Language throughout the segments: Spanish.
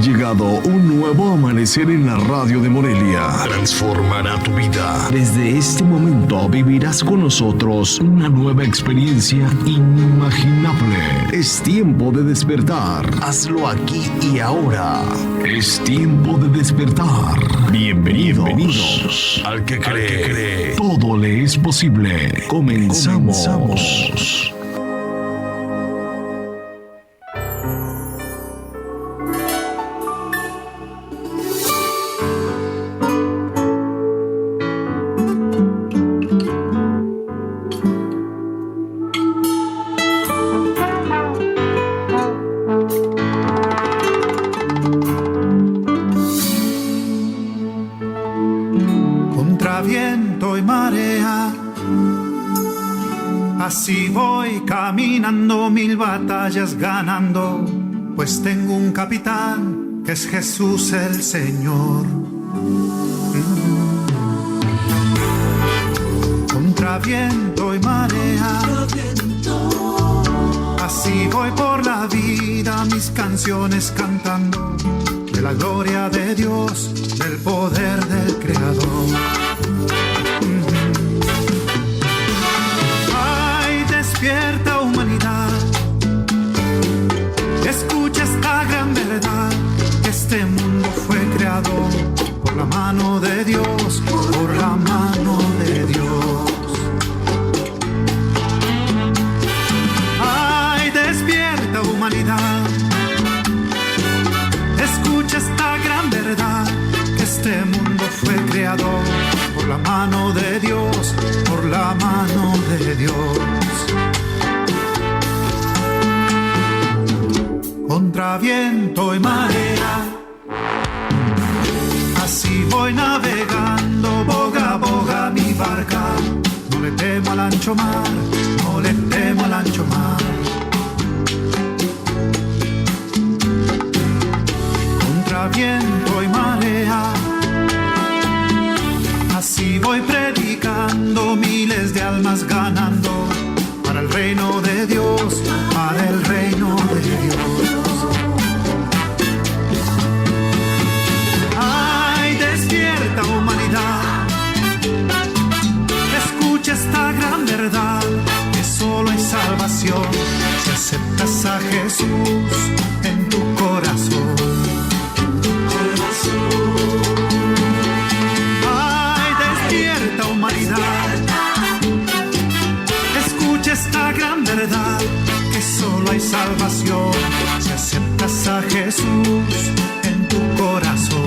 llegado un nuevo amanecer en la radio de Morelia. Transformará tu vida. Desde este momento vivirás con nosotros una nueva experiencia inimaginable. Es tiempo de despertar. Hazlo aquí y ahora. Es tiempo de despertar. Bienvenidos. Al que cree, todo le es posible. Comenzamos. Así voy caminando, mil batallas ganando, pues tengo un capitán que es Jesús el Señor. Contra viento y marea, así voy por la vida, mis canciones cantando de la gloria de Dios, del poder del Creador. Despierta humanidad, escucha esta gran verdad, que este mundo fue creado por la mano de Dios, por la mano de Dios. Ay, despierta humanidad, escucha esta gran verdad, que este mundo fue creado por la mano de Dios, por la mano de Dios. Contra viento y marea, así voy navegando, boga a boga mi barca. No le temo al ancho mar, no le temo al ancho mar. Contra viento y marea, así voy predicando, miles de almas ganando, para el reino de Dios, para el reino de Dios. Ay, despierta humanidad, escucha esta gran verdad, que solo hay salvación si aceptas a Jesús en tu corazón. Ay, despierta humanidad, escucha esta gran verdad, que solo hay salvación si aceptas a Jesús en tu corazón.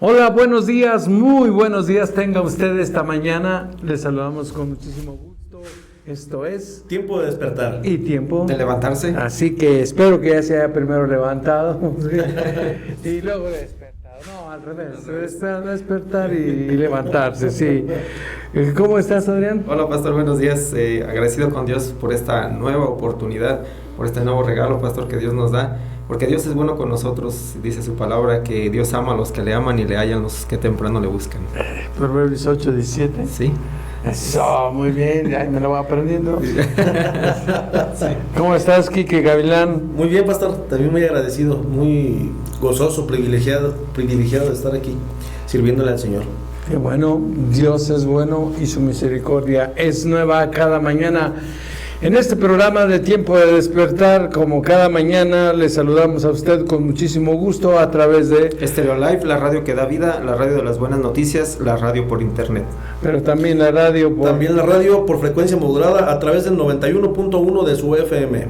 Hola, buenos días, muy buenos días tenga usted esta mañana. Les saludamos con muchísimo gusto. Esto es Tiempo de despertar. Y tiempo de levantarse. Así que espero que ya se haya primero levantado y luego despertado. No, al revés, despertar y levantarse, sí. ¿Cómo estás, Adrián? Hola, pastor, buenos días. Agradecido con Dios por esta nueva oportunidad, por este nuevo regalo, pastor, que Dios nos da. Porque Dios es bueno con nosotros, dice su palabra, que Dios ama a los que le aman y le hallan los que temprano le buscan. Proverbios 8:17. Sí. Eso, muy bien, ya me lo voy aprendiendo. Sí. ¿Cómo estás, Quique Gavilán? Muy bien, pastor, también muy agradecido, muy gozoso, privilegiado de estar aquí, sirviéndole al Señor. Qué bueno, Dios es bueno y su misericordia es nueva cada mañana. En este programa de Tiempo de Despertar, como cada mañana, le saludamos a usted con muchísimo gusto a través de Stereo Live, la radio que da vida, la radio de las buenas noticias, la radio por internet. Pero también la radio por frecuencia modulada a través del 91.1 de su FM.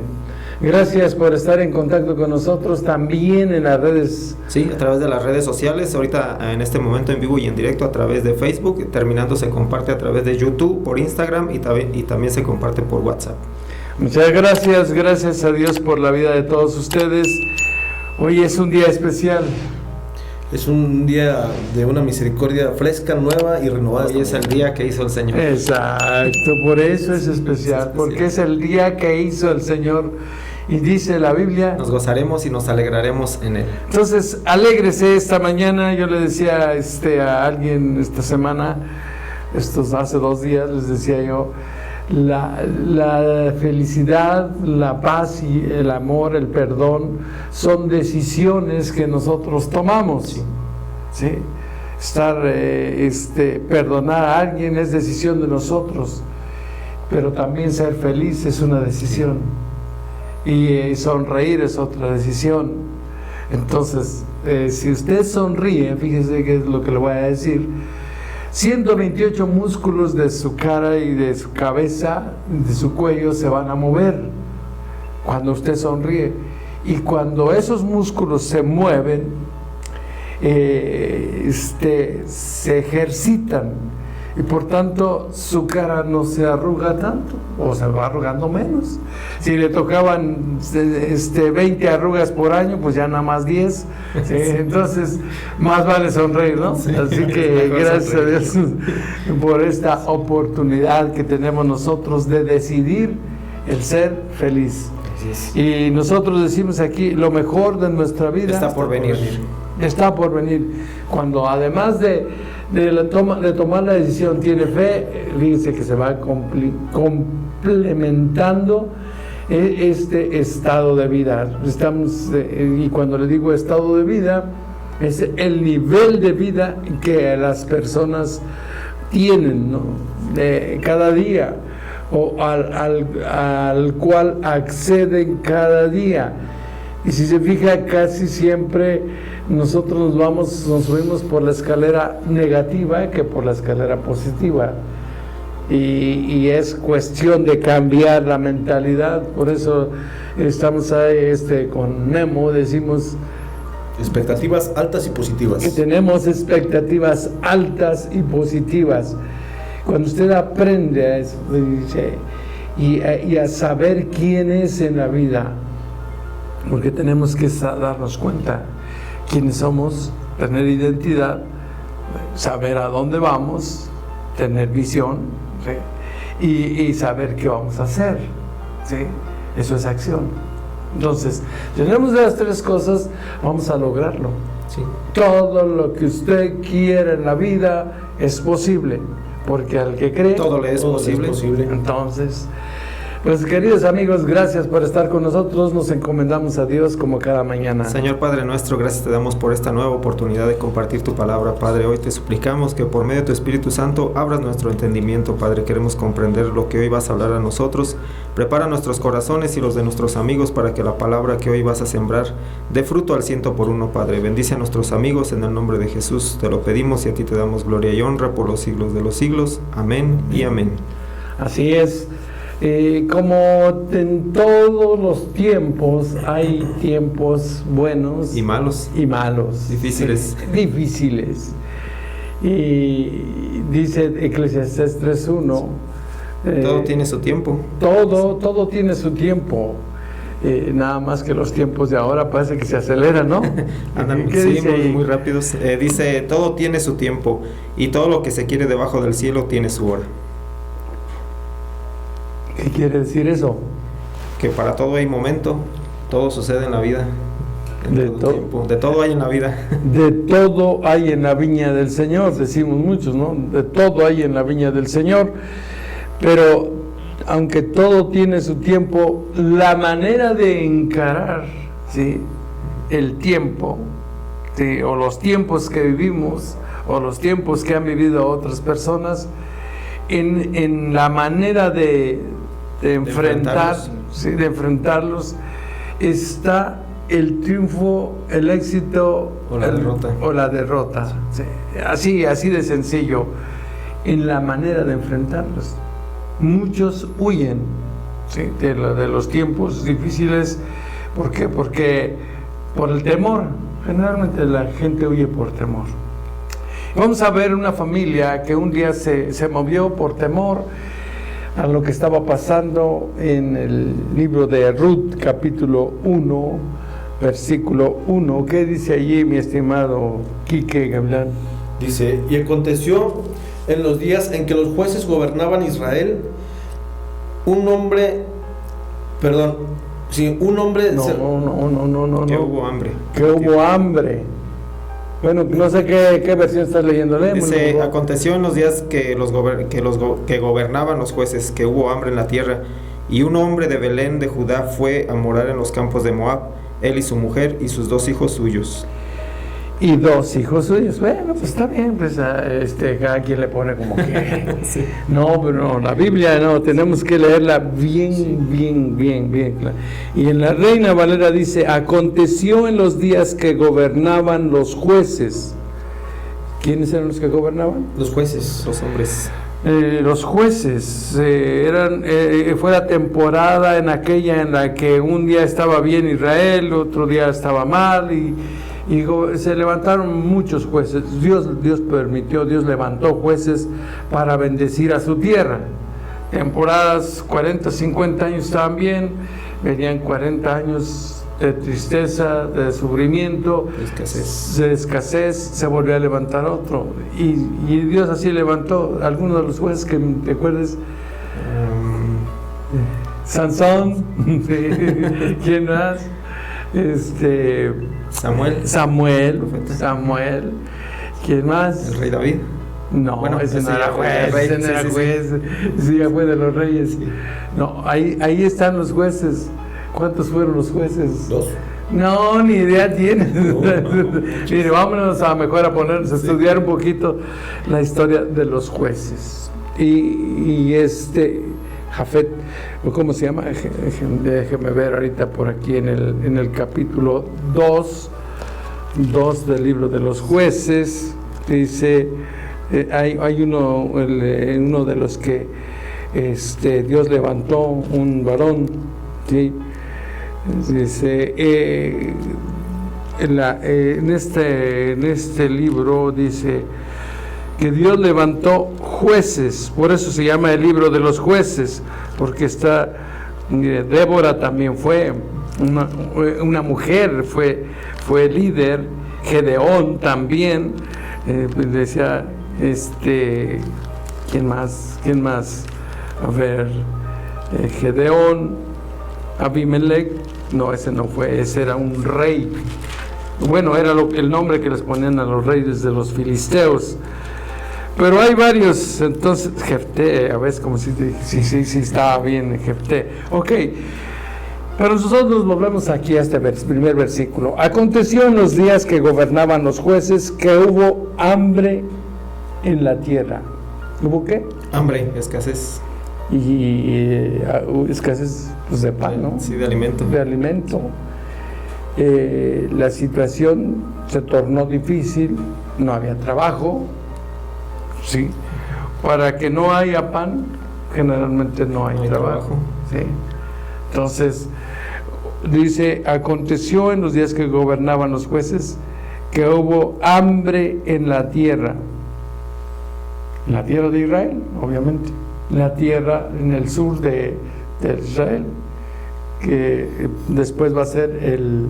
Gracias por estar en contacto con nosotros también en las redes. Sí, a través de las redes sociales, ahorita en este momento en vivo y en directo a través de Facebook, terminando se comparte a través de YouTube, por Instagram y también se comparte por WhatsApp. Muchas gracias, gracias a Dios por la vida de todos ustedes. Hoy es un día especial. Es un día de una misericordia fresca, nueva y renovada. Hoy es el día que hizo el Señor. Exacto, por eso es especial, porque es el día que hizo el Señor. Y dice la Biblia, nos gozaremos y nos alegraremos en Él. Entonces, alégrese esta mañana. Yo le decía a alguien esta semana, hace 2 días, les decía yo, la felicidad, la paz y el amor, el perdón, son decisiones que nosotros tomamos. ¿Sí? Perdonar a alguien es decisión de nosotros, pero también ser feliz es una decisión, y sonreír es otra decisión. Entonces, si usted sonríe, fíjese que es lo que le voy a decir, 128 músculos de su cara y de su cabeza, de su cuello, se van a mover cuando usted sonríe. Y cuando esos músculos se mueven, se ejercitan, y por tanto su cara no se arruga tanto, o se va arrugando menos. Si le tocaban 20 arrugas por año, pues ya nada más 10. Entonces más vale sonreír, ¿no? Sí. Así que gracias a Dios por esta oportunidad que tenemos nosotros de decidir el ser feliz. Y nosotros decimos aquí, lo mejor de nuestra vida está por venir. Está por venir. Cuando además de tomar la decisión tiene fe, fíjense que se va complementando este estado de vida. Y cuando le digo estado de vida, es el nivel de vida que las personas tienen, ¿no? Cada día, o al cual acceden cada día. Y si se fija, casi siempre nosotros nos subimos por la escalera negativa que por la escalera positiva. Y es cuestión de cambiar la mentalidad. Por eso estamos ahí con Memo, decimos expectativas altas y positivas. Que tenemos expectativas altas y positivas. Cuando usted aprende a eso, y a saber quién es en la vida, porque tenemos que darnos cuenta quiénes somos, tener identidad, saber a dónde vamos, tener visión, ¿sí? y saber qué vamos a hacer, ¿sí? Eso es acción. Entonces, tenemos las 3 cosas, vamos a lograrlo. Sí. Todo lo que usted quiera en la vida es posible, porque al que cree, todo le es posible. Entonces, pues queridos amigos, gracias por estar con nosotros. Nos encomendamos a Dios como cada mañana. Señor Padre nuestro, gracias te damos por esta nueva oportunidad de compartir tu palabra, Padre. Hoy te suplicamos que por medio de tu Espíritu Santo abras nuestro entendimiento, Padre. Queremos comprender lo que hoy vas a hablar a nosotros. Prepara nuestros corazones y los de nuestros amigos para que la palabra que hoy vas a sembrar dé fruto al 100%, Padre. Bendice a nuestros amigos en el nombre de Jesús. Te lo pedimos y a ti te damos gloria y honra por los siglos de los siglos. Amén y amén. Así es. Como en todos los tiempos, hay tiempos buenos y malos, difíciles. Y dice Eclesiastés 3:1, todo tiene su tiempo. Todo tiene su tiempo. Nada más que los tiempos de ahora parece que se aceleran, ¿no? Andan muy rápidos. Dice, todo tiene su tiempo, y todo lo que se quiere debajo del cielo tiene su hora. ¿Qué quiere decir eso? Que para todo hay momento, todo sucede en la vida, de todo hay en la vida. De todo hay en la viña del Señor, decimos muchos, ¿no? De todo hay en la viña del Señor, pero aunque todo tiene su tiempo, la manera de encarar, ¿sí?, el tiempo, ¿sí?, o los tiempos que vivimos, o los tiempos que han vivido otras personas, en la manera de enfrentarlos, ¿sí?, de enfrentarlos, está el triunfo, el éxito o la derrota. ¿Sí? Así de sencillo, en la manera de enfrentarlos. Muchos huyen ¿sí? De los tiempos difíciles. ¿Por qué? Porque por el temor. Generalmente la gente huye por temor. Vamos a ver una familia que un día se movió por temor a lo que estaba pasando en el libro de Ruth, capítulo 1, versículo 1. ¿Qué dice allí, mi estimado Quique Gavilán? Dice, y aconteció en los días en que los jueces gobernaban Israel, un hombre. Que hubo hambre. Que hubo hambre. Bueno, no sé qué versión estás leyendo. Dice, aconteció en los días que gobernaban los jueces, que hubo hambre en la tierra, y un hombre de Belén de Judá fue a morar en los campos de Moab, él y su mujer y sus 2 hijos suyos. Y 2 hijos suyos. Bueno, pues está bien, pues cada quien le pone como que. Sí. No, pero no, la Biblia no, tenemos que leerla bien, sí, bien. Y en la Reina Valera dice, aconteció en los días que gobernaban los jueces. ¿Quiénes eran los que gobernaban? Los jueces, los hombres. Los jueces fue la temporada en aquella en la que un día estaba bien Israel, otro día estaba mal, y se levantaron muchos jueces. Dios permitió, Dios levantó jueces para bendecir a su tierra. Temporadas 40, 50 años estaban bien, venían 40 años de tristeza, de sufrimiento, de escasez, se volvió a levantar otro, y Dios así levantó algunos de los jueces que te acuerdes. Sansón. ¿Quién más? Samuel. ¿Quién más? El rey David. No, bueno, ese no era juez, sí, ya fue de los reyes. Sí. No, ahí están los jueces. ¿Cuántos fueron los jueces? 2. No, ni idea tienes. No. Mire, vámonos mejor a ponernos a estudiar un poquito la historia de los jueces. Y Jafet, ¿cómo se llama? Déjeme ver ahorita por aquí en el capítulo 2 del libro de los jueces. Dice, hay uno de los que Dios levantó, un varón, ¿sí? Dice, en este libro dice que Dios levantó jueces, por eso se llama el libro de los jueces, porque Débora también fue una mujer, fue líder. Gedeón también, decía, ¿quién más? A ver, Gedeón, Abimelech, no, ese no fue, ese era un rey. Bueno, era el nombre que les ponían a los reyes de los filisteos. Pero hay varios. Entonces, Jefté, a veces como si estaba bien Jefté. Ok, pero nosotros volvemos aquí a este primer versículo. Aconteció en los días que gobernaban los jueces que hubo hambre en la tierra. ¿Hubo qué? Hambre, escasez. Y escasez, pues, de pan, ¿no? Sí, de alimento. La situación se tornó difícil, no había trabajo, sí. Para que no haya pan, generalmente no hay trabajo. Sí. Entonces, dice, aconteció en los días que gobernaban los jueces que hubo hambre en la tierra de Israel, obviamente, la tierra en el sur de Israel, que después va a ser el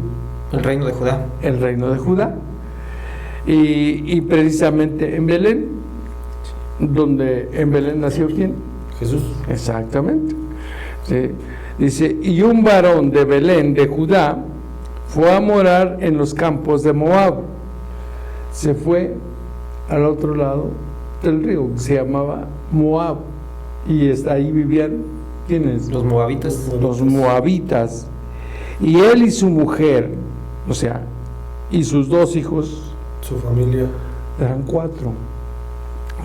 reino de Judá. El reino de Judá. Y precisamente en Belén, donde en Belén nació ¿quién? Jesús. Exactamente. Sí. Dice, y un varón de Belén de Judá fue a morar en los campos de Moab. Se fue al otro lado del río, que se llamaba Moab, y ahí vivían, ¿quiénes? Los moabitas. Los moabitas. Y él y su mujer, o sea, y sus 2 hijos, su familia, eran 4.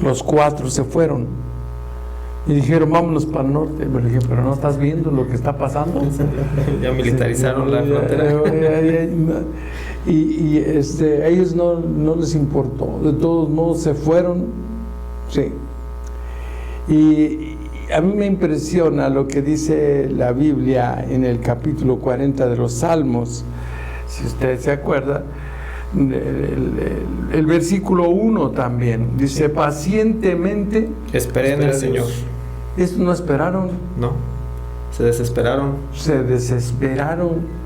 Los 4 se fueron y dijeron, vámonos para el norte. Pero dije, pero no estás viendo lo que está pasando. Ya militarizaron la frontera. Y a ellos no les importó. De todos modos se fueron. Sí. Y a mí me impresiona lo que dice la Biblia en el capítulo 40 de los Salmos, si usted se acuerda, el versículo 1 también, dice, pacientemente Esperé en el Señor. Estos no esperaron. No, se desesperaron. Se desesperaron.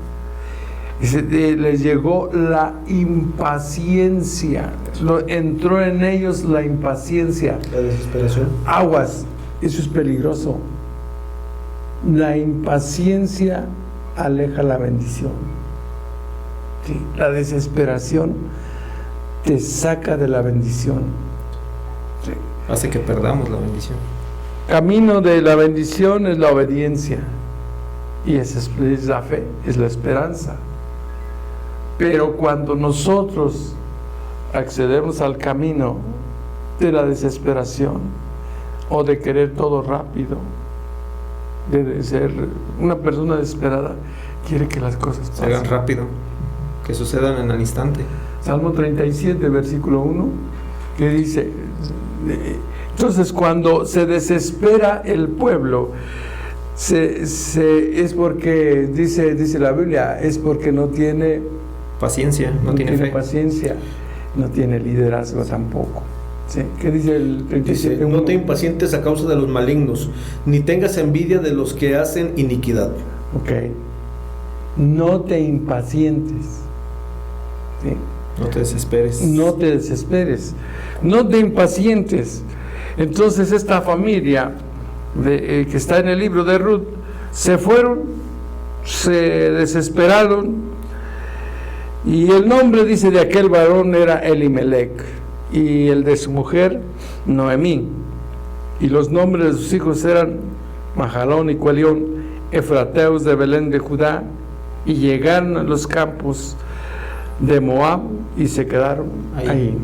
Dice, les llegó la impaciencia. Entró en ellos la impaciencia. La desesperación. Aguas, eso es peligroso. La impaciencia aleja la bendición. Sí, la desesperación te saca de la bendición. Sí. Hace que perdamos la bendición. Camino de la bendición es la obediencia. Y es la fe, es la esperanza. Pero cuando nosotros accedemos al camino de la desesperación o de querer todo rápido, de ser una persona desesperada, quiere que las cosas se hagan rápido, que sucedan en el instante. Salmo 37, versículo 1, que dice, entonces cuando se desespera el pueblo, es porque, dice la Biblia, es porque no tiene paciencia, no tiene fe. Paciencia, no tiene liderazgo tampoco. ¿Sí? ¿Qué dice el 37? Dice, no te impacientes a causa de los malignos, ni tengas envidia de los que hacen iniquidad. Ok. No te impacientes. ¿Sí? No te desesperes. No te desesperes. No te impacientes. Entonces esta familia que está en el libro de Ruth, se fueron, se desesperaron, y el nombre, dice, de aquel varón era Elimelech, y el de su mujer Noemí, y los nombres de sus hijos eran Mahalón y Cuelión, efrateos de Belén de Judá, y llegaron a los campos de Moab y se quedaron ahí.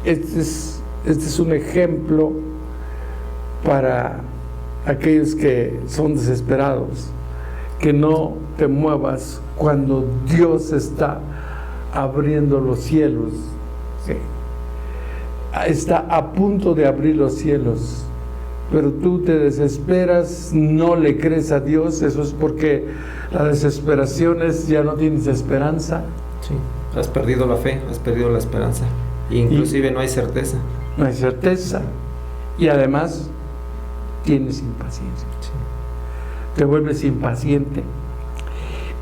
Este es un ejemplo para aquellos que son desesperados, que no te muevas cuando Dios está abriendo los cielos. Sí. Está a punto de abrir los cielos, pero tú te desesperas, no le crees a Dios. Eso es porque la desesperación es, ya no tienes esperanza. Sí, has perdido la fe, has perdido la esperanza, inclusive no hay certeza. No hay certeza, y además tienes impaciencia. Sí. Te vuelves impaciente.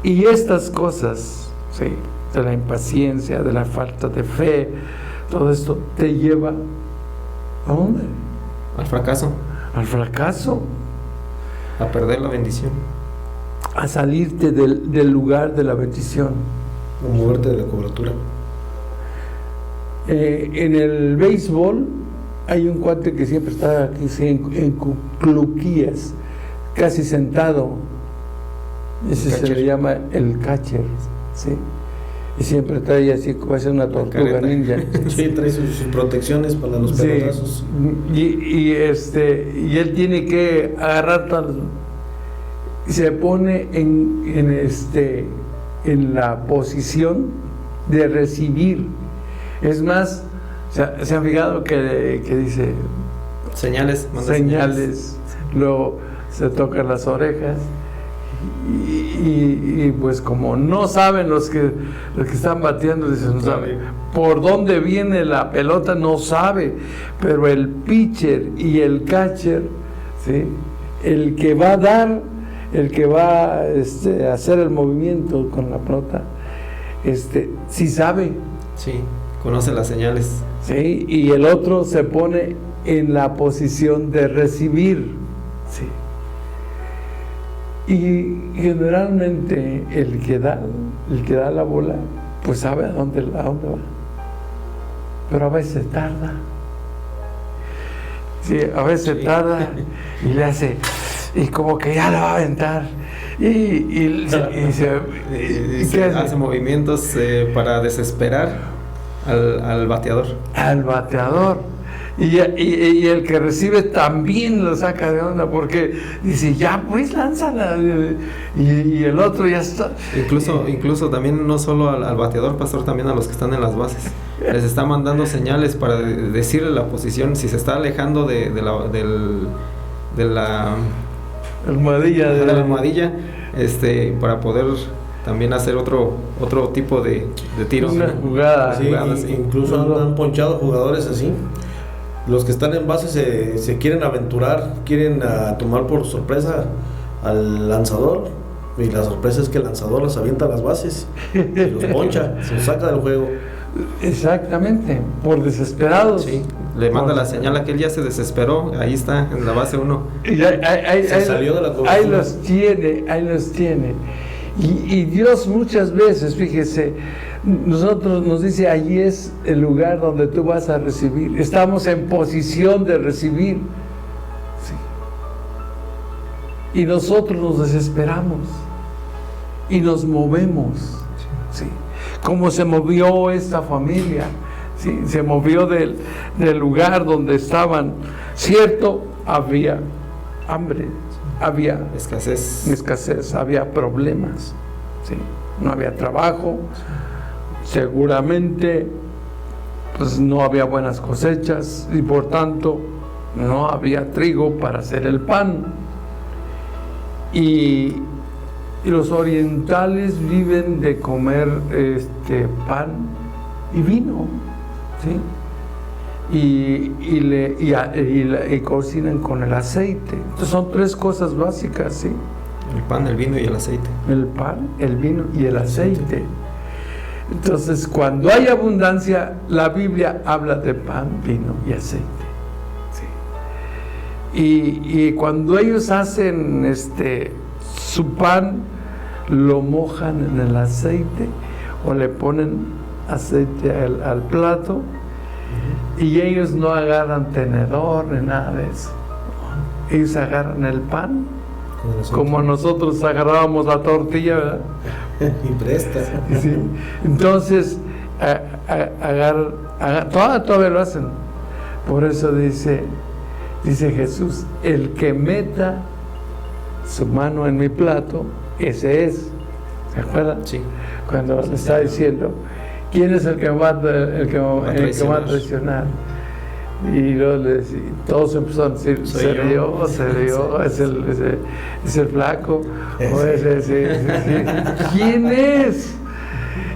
Y estas cosas, sí, de la impaciencia, de la falta de fe, todo esto te lleva ¿a dónde? Al fracaso. Al fracaso. A perder la bendición. A salirte del lugar de la bendición. A moverte de la cobertura. En el béisbol hay un cuate que siempre está aquí en cluquillas, casi sentado. Ese se le llama el catcher, ¿sí? Y siempre trae así como hace una tortuga ninja. Sí, trae sus protecciones para los pelotazos. Y él tiene que agarrar todo, y se pone en la posición de recibir. Es más, se han fijado que dice señales, luego se tocan las orejas, y pues como no saben los que están bateando, dicen, no sabe por dónde viene la pelota, no sabe, pero el pitcher y el catcher, ¿sí? El que va a dar, el que va a hacer el movimiento con la pelota, sí sabe. Sí, conoce las señales. Sí, y el otro se pone en la posición de recibir. Sí. Y generalmente el que da la bola, pues sabe a dónde va. Pero a veces tarda. Sí, a veces tarda y le hace, y como que ya la va a aventar. Y hace movimientos para desesperar al bateador. Al bateador. Y el que recibe también lo saca de onda, porque dice, ya pues lánzala, y el otro ya está. Incluso también no solo al bateador, pastor, también a los que están en las bases. Les está mandando señales para decirle la posición, si se está alejando almohadilla de la almohadilla, para poder también hacer otro tipo de tiros. Una jugada. Sí, incluso han ponchado jugadores así. Los que están en base se quieren aventurar, quieren tomar por sorpresa al lanzador, y la sorpresa es que el lanzador los avienta a las bases y los poncha, se los saca del juego. Exactamente, por desesperados. Sí, le manda la señal a que él ya se desesperó, ahí está, en la base 1. Se salió de la cobertura. Ahí los tiene. Y Dios muchas veces, fíjese, nos dice, allí es el lugar donde tú vas a recibir. Estamos en posición de recibir. Sí. Y nosotros nos desesperamos y nos movemos. Sí. Como se movió esta familia, ¿sí? Se movió del lugar donde estaban. Cierto, había hambre, había escasez, había problemas, ¿sí? No había trabajo, seguramente pues no había buenas cosechas y por tanto no había trigo para hacer el pan. Y los orientales viven de comer pan y vino, ¿sí? Y cocinan con el aceite. Entonces son tres cosas básicas, ¿sí? El pan, el vino y el aceite. El pan, el vino y el aceite. Entonces, cuando hay abundancia, la Biblia habla de pan, vino y aceite. ¿Sí? Y cuando ellos hacen su pan, lo mojan en el aceite o le ponen aceite al plato, y ellos no agarran tenedor ni nada de eso. Ellos agarran el pan como nosotros agarrábamos la tortilla, ¿verdad? Y presta. Sí. Entonces todavía lo hacen. Por eso dice Jesús, el que meta su mano en mi plato, ese es. ¿Se acuerdan? Sí. Cuando le está diciendo, ¿quién es el que va a traicionar? Y luego le decía, todos empezaron a decir, se rió, es el flaco, o ese. ¿Quién es?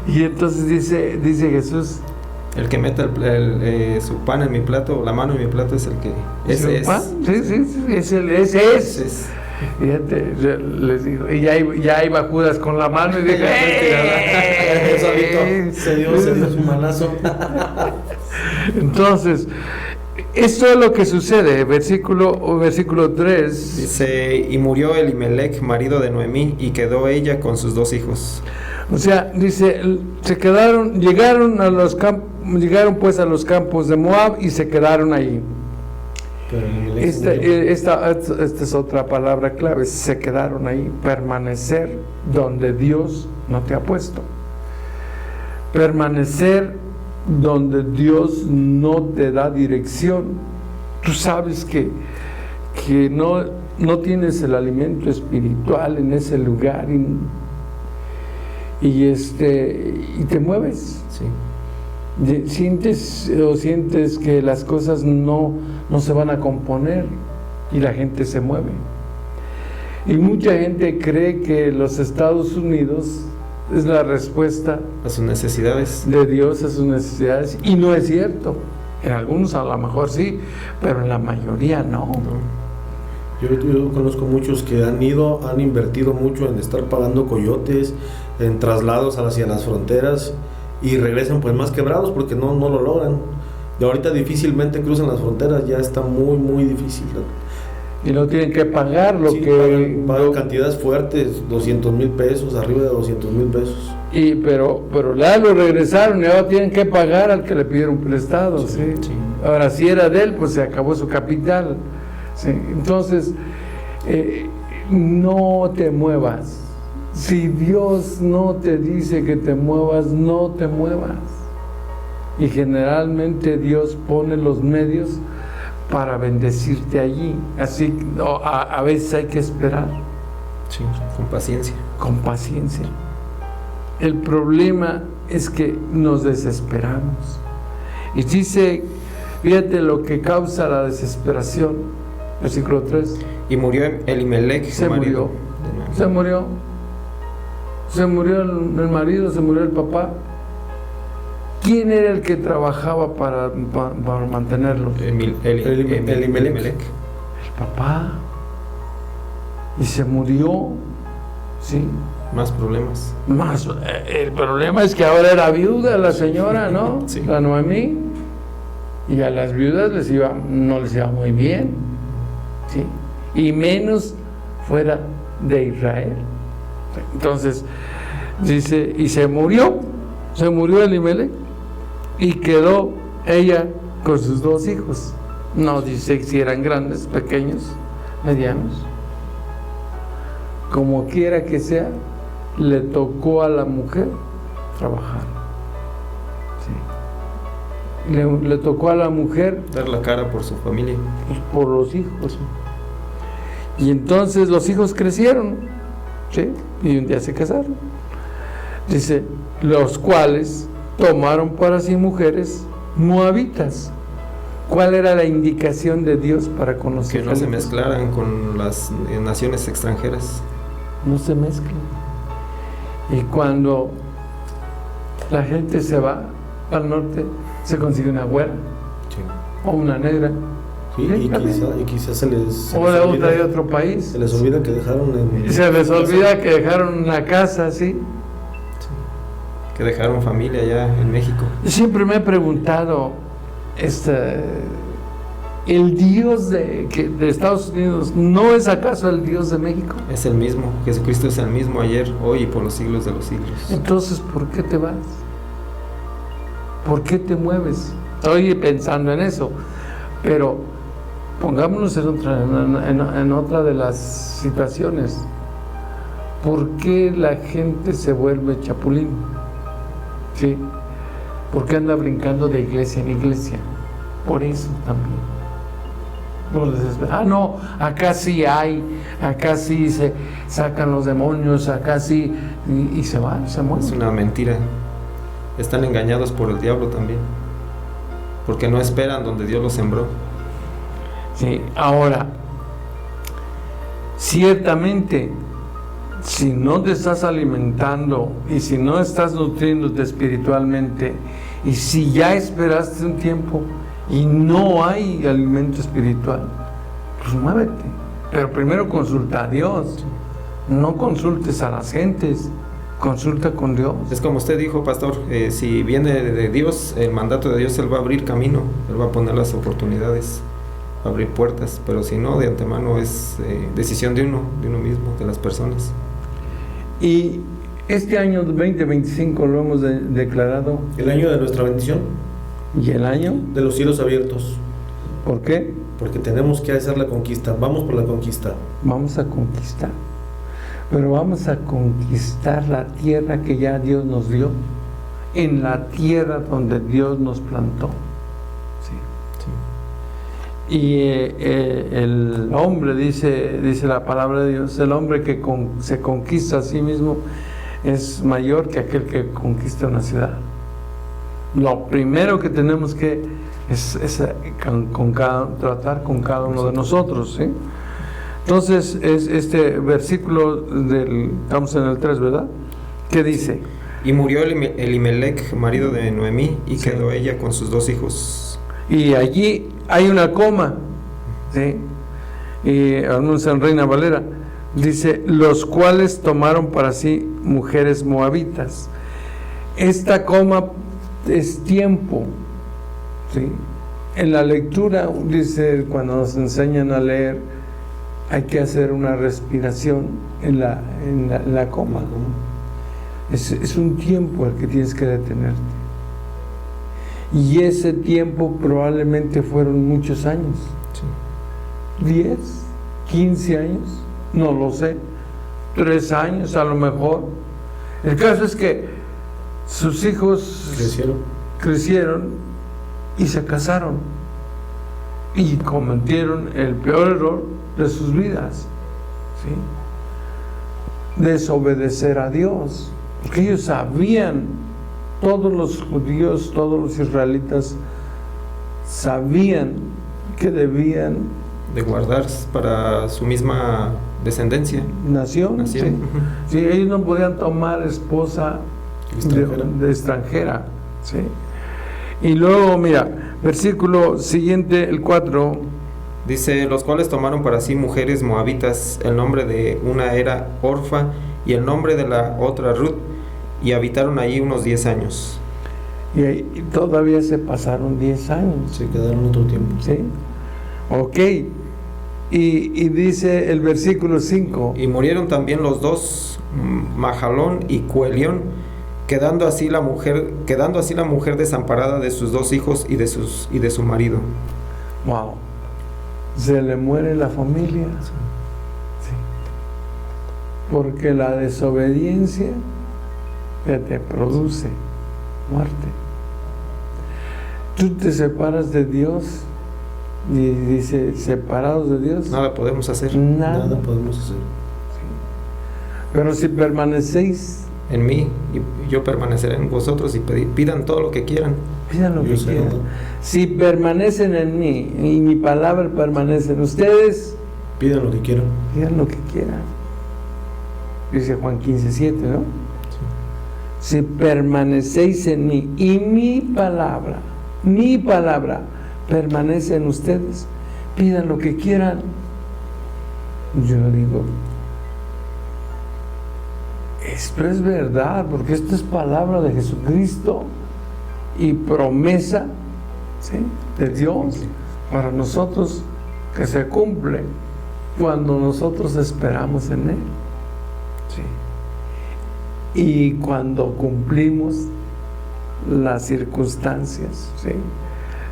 Y entonces dice Jesús, el que meta su pan en mi plato, la mano en mi plato, es el que... Ese es. ¿Pan? Sí, ese es. Fíjate, les digo, y ya iba Judas con la mano y dije, se dio su manazo. Entonces, esto es lo que sucede. Versículo 3 dice, y murió Elimelech, marido de Noemí, y quedó ella con sus 2 hijos. O sea, dice, llegaron pues a los campos de Moab y se quedaron ahí. Esta es otra palabra clave, se quedaron ahí. Permanecer donde Dios no te ha puesto, permanecer donde Dios no te da dirección. Tú sabes que no tienes el alimento espiritual en ese lugar y te mueves. Sí. Sientes que las cosas no se van a componer y la gente se mueve. Y mucha gente cree que los Estados Unidos es la respuesta a sus necesidades de Dios, a sus necesidades, y no es cierto. En algunos a lo mejor sí, pero en la mayoría no. Yo conozco muchos que han invertido mucho en estar pagando coyotes, en traslados hacia las fronteras, y regresan pues más quebrados porque no lo logran. Y ahorita difícilmente cruzan las fronteras, ya está muy muy difícil. Y no tienen que pagar lo sí, que... pagan cantidades fuertes, 200,000 pesos, arriba de 200,000 pesos. Pero ya lo regresaron y ahora tienen que pagar al que le pidieron prestado. ¿sí? Sí. Ahora, si era de él, pues se acabó su capital. ¿sí? Entonces, no te muevas. Si Dios no te dice que te muevas, no te muevas. Y generalmente Dios pone los medios para bendecirte allí. Así a veces hay que esperar. Sí, con paciencia. Con paciencia. El problema es que nos desesperamos. Y dice, fíjate lo que causa la desesperación. versículo 3. Y murió Elimelech, su Se marido. murió. Se murió el marido, se murió el papá. ¿Quién era el que trabajaba para mantenerlo? Elimelech. El papá. Y se murió, ¿sí? Más problemas. Más, el problema es que ahora era viuda la señora, ¿no? Sí. La Noemí. Y a las viudas no les iba muy bien, ¿sí? Y menos fuera de Israel. Entonces, dice, y se murió Elimelech, y quedó ella con sus 2 hijos. No dice si eran grandes, pequeños, medianos. Como quiera que sea, le tocó a la mujer trabajar. Sí. Le tocó a la mujer dar la cara por su familia, por los hijos. Y entonces los hijos crecieron, ¿sí? Y un día se casaron. Dice, los cuales tomaron para sí mujeres moabitas. ¿Cuál era la indicación de Dios para con los que no se israelitas? mezclaran con las naciones extranjeras. No se mezclan. Y cuando la gente se va al norte, se consigue una güera, Sí. o una negra, Sí, y quizás se les o de olvida, otro país. se les olvida que dejaron Y se les olvida que dejaron una casa, ¿sí? Que dejaron familia allá en México. Yo siempre me he preguntado, ¿el Dios de Estados Unidos no es acaso el Dios de México? Es el mismo. Jesucristo es el mismo ayer, hoy y por los siglos de los siglos. Entonces, ¿por qué te vas? ¿Por qué te mueves? Estoy pensando en eso, pero pongámonos en otra de las situaciones. ¿Por qué la gente se vuelve chapulín? ¿Sí? ¿Por qué anda brincando de iglesia en iglesia? Por eso también. No, acá sí hay, acá sí se sacan los demonios, acá sí, y se van, se mueren. Es una mentira. Están engañados por el diablo también, porque no esperan donde Dios los sembró. Sí, ahora, ciertamente, si no te estás alimentando y si no estás nutriéndote espiritualmente, y si ya esperaste un tiempo y no hay alimento espiritual, pues muévete. Pero primero consulta a Dios, no consultes a las gentes, consulta con Dios. Es como usted dijo, pastor, si viene de Dios, el mandato de Dios, Él va a abrir camino, Él va a poner las oportunidades, va a abrir puertas, pero si no, de antemano es decisión de uno mismo, de las personas. Y este año 2025 lo hemos declarado. el año de nuestra bendición, ¿Y el año? de los cielos abiertos, ¿Por qué? porque tenemos que hacer la conquista. Vamos por la conquista. Vamos a conquistar. Pero vamos a conquistar la tierra que ya Dios nos dio, en la tierra donde Dios nos plantó. Sí. Y el hombre, dice la palabra de Dios, el hombre que se conquista a sí mismo es mayor que aquel que conquista una ciudad. Lo primero que tenemos que es tratar con cada uno de nosotros, ¿sí? Entonces, es este versículo estamos en el 3, ¿verdad? ¿Qué dice? Y murió Elimelech, marido de Noemí, y Sí. quedó ella con sus 2 hijos. Y allí hay una coma, ¿sí? Y anuncia en Reina Valera, dice, los cuales tomaron para sí mujeres moabitas. Esta coma es tiempo, ¿sí? En la lectura, dice, cuando nos enseñan a leer, hay que hacer una respiración en la coma. Es un tiempo al que tienes que detenerte. Y ese tiempo probablemente fueron muchos años. Sí. 10, 15 años, no lo sé. 3 años a lo mejor. El caso es que sus hijos crecieron y se casaron y cometieron el peor error de sus vidas, ¿sí? Desobedecer a Dios, porque ellos sabían, todos los judíos, todos los israelitas sabían que debían guardar para su misma descendencia. Nación. Nación. Sí. Ujú. Sí, ellos no podían tomar esposa de extranjera. ¿Sí? Y luego, mira, versículo siguiente, el 4. Dice, los cuales tomaron para sí mujeres moabitas, el nombre de una era Orfa y el nombre de la otra Ruth, y habitaron allí unos 10 años. Y todavía se pasaron 10 años. Se quedaron otro tiempo. ¿Sí? Ok. Y dice el versículo 5. Y murieron también los dos, Mahalón y Cuelión, quedando así la mujer desamparada de sus 2 hijos y de su marido. Wow. Se le muere la familia. Sí. Porque la desobediencia te produce muerte. Tú te separas de Dios y dice, separados de Dios, Nada podemos hacer. nada. podemos hacer. Pero si permanecéis, En mí, y yo permaneceré en vosotros, y pidan todo lo que quieran. pidan lo Yo que sé, quieran. ¿no? Si permanecen en mí y mi palabra permanece en ustedes, Pidan lo que quieran. pidan lo que quieran. Dice Juan 15:7, ¿no? Si permanecéis en mí y mi palabra permanece en ustedes, pidan lo que quieran. Yo digo, esto es verdad, porque esto es palabra de Jesucristo y promesa, ¿sí?, de Dios para nosotros, que se cumple cuando nosotros esperamos en Él. Sí. Y cuando cumplimos las circunstancias, ¿sí?,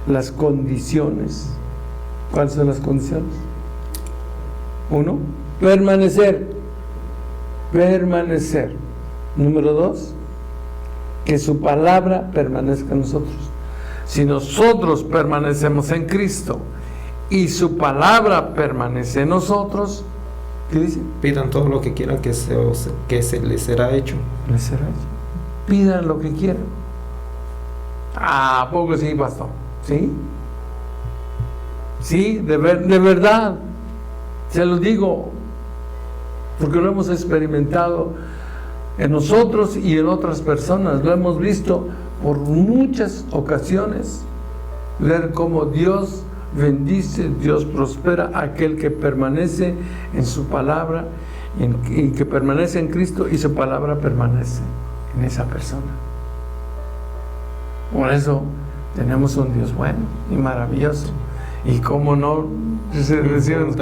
las condiciones. ¿Cuáles son las condiciones? 1, permanecer. Número 2, que su palabra permanezca en nosotros. Si nosotros permanecemos en Cristo y su palabra permanece en nosotros, ¿qué dice? Pidan todo lo que quieran, que se les será hecho. Les será hecho. Pidan lo que quieran. ¿A poco sí, pastor? ¿Sí? Sí, de verdad. Se lo digo, porque lo hemos experimentado en nosotros y en otras personas. Lo hemos visto por muchas ocasiones, ver cómo Dios bendice, Dios prospera a aquel que permanece en su palabra y que permanece en Cristo, y su palabra permanece en esa persona. Por eso tenemos un Dios bueno y maravilloso. Y cómo no, decimos,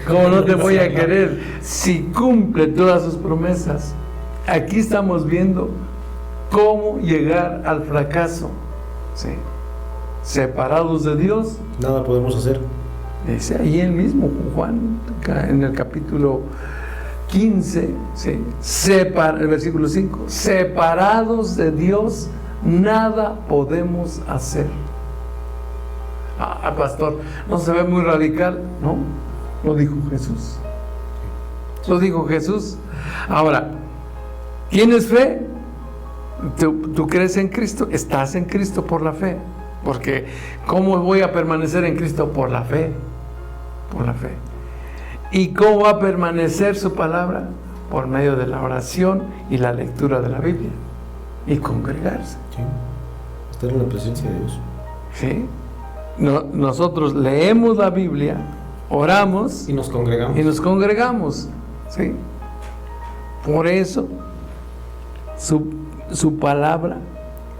¿cómo no te voy a querer si cumple todas sus promesas? Aquí estamos viendo cómo llegar al fracaso. ¿Sí? Separados de Dios, Nada podemos hacer. dice ahí el mismo Juan, en el capítulo 15, ¿sí?, el versículo 5, separados de Dios, nada podemos hacer. Pastor, ¿no se ve muy radical? No, lo dijo Jesús. Lo dijo Jesús. Ahora, ¿tienes fe? ¿Tú crees en Cristo? Estás en Cristo por la fe. Porque ¿cómo voy a permanecer en Cristo? Por la fe. Por la fe. ¿Y cómo va a permanecer su palabra? Por medio de la oración y la lectura de la Biblia. Y congregarse. Sí. Estar en la presencia de Dios. ¿Sí? Nosotros leemos la Biblia, oramos Y nos congregamos. ¿Sí? Por eso su palabra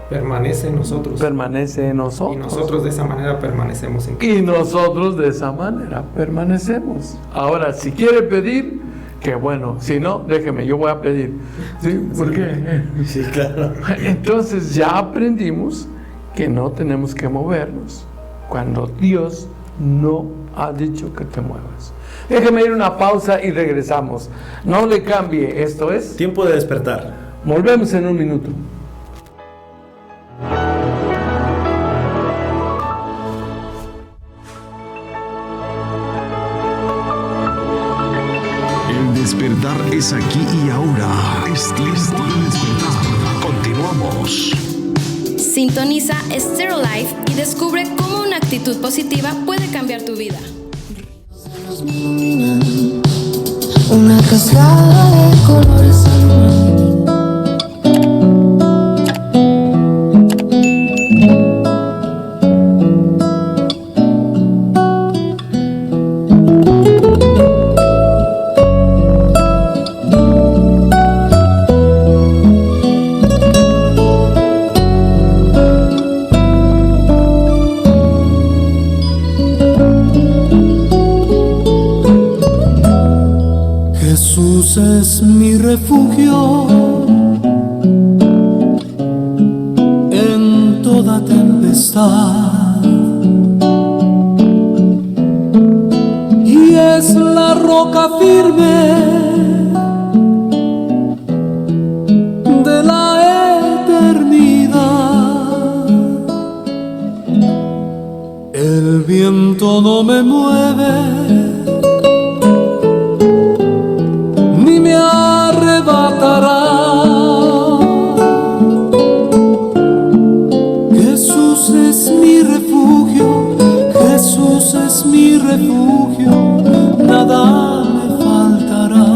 Permanece en nosotros. permanece en Y nosotros. nosotros de esa manera permanecemos en Cristo. Y nosotros de esa manera permanecemos. Ahora, si quiere pedir, que bueno. Si no, déjeme, yo voy a pedir. ¿Sí? ¿Por qué? Sí, claro. Entonces ya aprendimos que no tenemos que movernos cuando Dios no ha dicho que te muevas. Déjeme ir a una pausa y regresamos. No le cambie, esto es Tiempo de despertar. Volvemos en un minuto. El despertar es aquí y ahora. Es tiempo de despertar. Continuamos. Sintoniza Stereo Life y descubre cómo una actitud positiva puede cambiar tu vida. me iluminan, una cascada de colores alumbran. Jesús es mi refugio en toda tempestad y es la roca firme de la eternidad. El viento no me mueve ni me arrebatará. Jesús es mi refugio, Jesús es mi refugio, nada me faltará.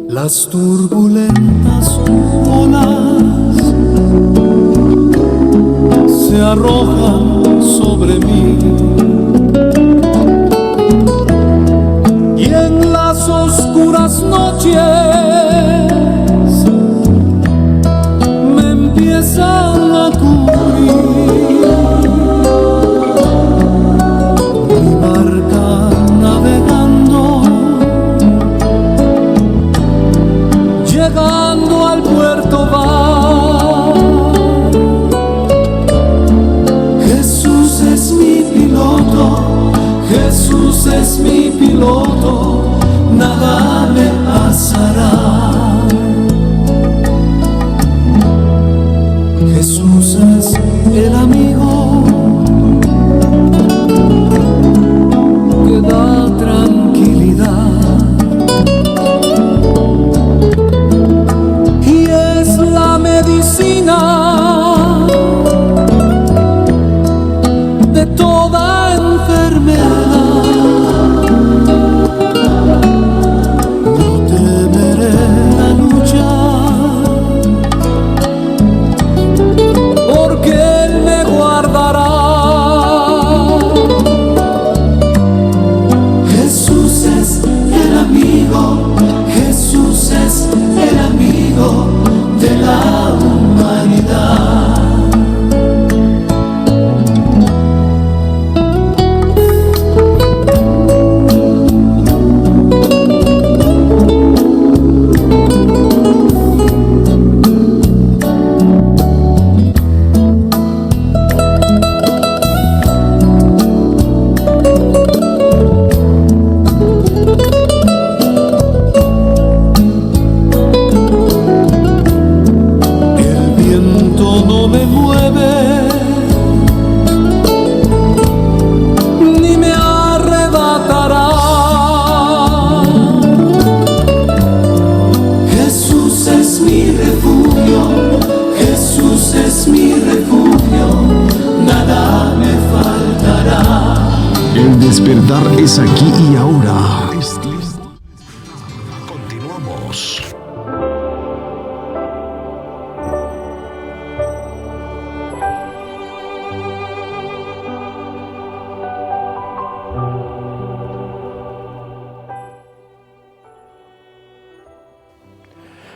Las turbulentas olas se arrojan sobre mí y en las oscuras noches me empiezan a cubrir. Mi barca navegando, llegando al puerto va. Jesús es mi piloto, Jesús es mi piloto, nada me pasará. Jesús es el amigo que da tranquilidad y es la medicina de toda enfermedad. No temeré la lucha, porque Él me guardará. Jesús es el amigo, Jesús es el amigo de la humanidad. El viento no me mueve ni me arrebatará. Jesús es mi refugio, Jesús es mi refugio, nada me faltará. El despertar es aquí y ahora. Continuamos.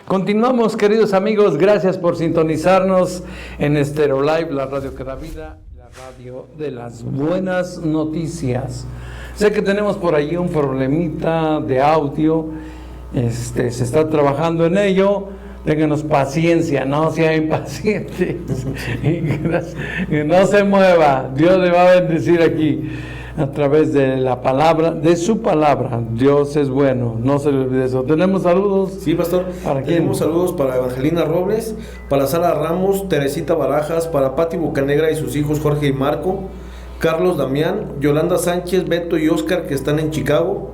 Continuamos, queridos amigos, gracias por sintonizarnos en Estéreo Live, la radio que da vida, la radio de las buenas noticias. Sé que tenemos por allí un problemita de audio, se está trabajando en ello. Ténganos paciencia, no sean impacientes, no se mueva, Dios le va a bendecir aquí a través de la palabra, de su palabra. Dios es bueno, no se le olvide eso. ¿Tenemos saludos? Sí, pastor. ¿Para quién? Tenemos saludos para Evangelina Robles, para Sara Ramos, Teresita Barajas, para Pati Bocanegra y sus hijos Jorge y Marco, Carlos Damián, Yolanda Sánchez, Beto y Oscar, que están en Chicago,